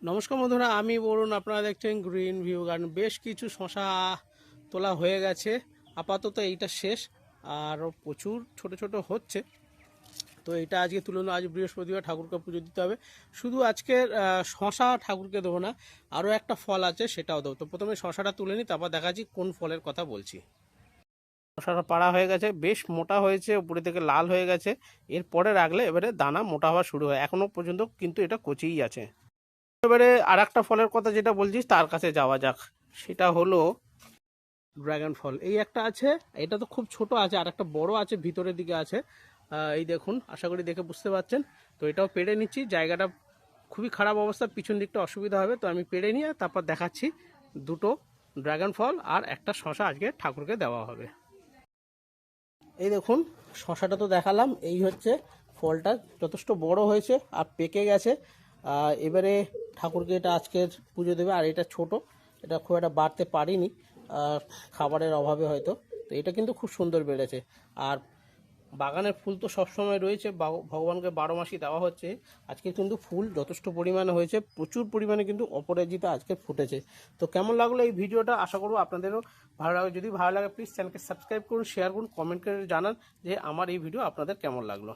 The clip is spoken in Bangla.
নমস্কার বন্ধুরা, আমি বলুন, আপনারা দেখছেন গ্রিন ভিউ গার্ডেন। বেশ কিছু শশা তোলা হয়ে গেছে, আপাতত এইটা শেষ। আরও প্রচুর ছোট ছোট হচ্ছে। তো এটা আজকে তুলে নেবো। আজ বৃহস্পতিবার, ঠাকুরকে পুজো দিতে হবে। শুধু আজকে শশা ঠাকুরকে দেবো না, আরও একটা ফল আছে, সেটাও দেবো। তো প্রথমে শশাটা তুলে নিই, তারপর দেখাচ্ছি কোন ফলের কথা বলছি। শশাটা পাড়া হয়ে গেছে, বেশ মোটা হয়েছে, উপরে থেকে লাল হয়ে গেছে। এরপরে রাখলে এবারে দানা মোটা হওয়া শুরু হয়। এখনও পর্যন্ত কিন্তু এটা কচিই আছে। এবারে আর একটা ফলের কথা যেটা বলছিস তার কাছে যাওয়া যাক। সেটা হলো ড্রাগন ফল। এই একটা আছে, এটা তো খুব ছোট আছে, আর একটা বড় আছে ভিতরের দিকে আছে। এই দেখুন, আশা করি দেখে বুঝতে পারছেন। তো এটাও পেড়ে নিচ্ছি। জায়গাটা খুবই খারাপ অবস্থা, পিছন দিকটা অসুবিধা হবে, তো আমি পেড়ে নিয়ে তারপর দেখাচ্ছি। দুটো ড্রাগন ফল আর একটা শশা আজকে ঠাকুরকে দেওয়া হবে। এই দেখুন, শশাটা তো দেখালাম। এই হচ্ছে ফলটা, যথেষ্ট বড় হয়েছে আর পেকে গেছে। এবারে ঠাকুরকে এটা আজকের পুজো দেবে। আর এটা ছোট, এটা খুব একটা বাড়তে পারিনি খাবারের অভাবে হয়তো। তো এটা কিন্তু খুব সুন্দর বেড়েছে। আর বাগানের ফুল তো সবসময় রয়েছে, ভগবানকে 12 মাসই দেওয়া হচ্ছে। আজকে কিন্তু ফুল যথেষ্ট পরিমাণে হয়েছে, প্রচুর পরিমাণে কিন্তু অপরাজিতা আজকে ফুটেছে। তো কেমন লাগলো এই ভিডিওটা, আশা করবো আপনাদেরও ভালো লাগে। যদি ভালো লাগে প্লিজ চ্যানেলকে সাবস্ক্রাইব করুন, শেয়ার করুন, কমেন্ট করে জানান যে আমার এই ভিডিও আপনাদের কেমন লাগলো।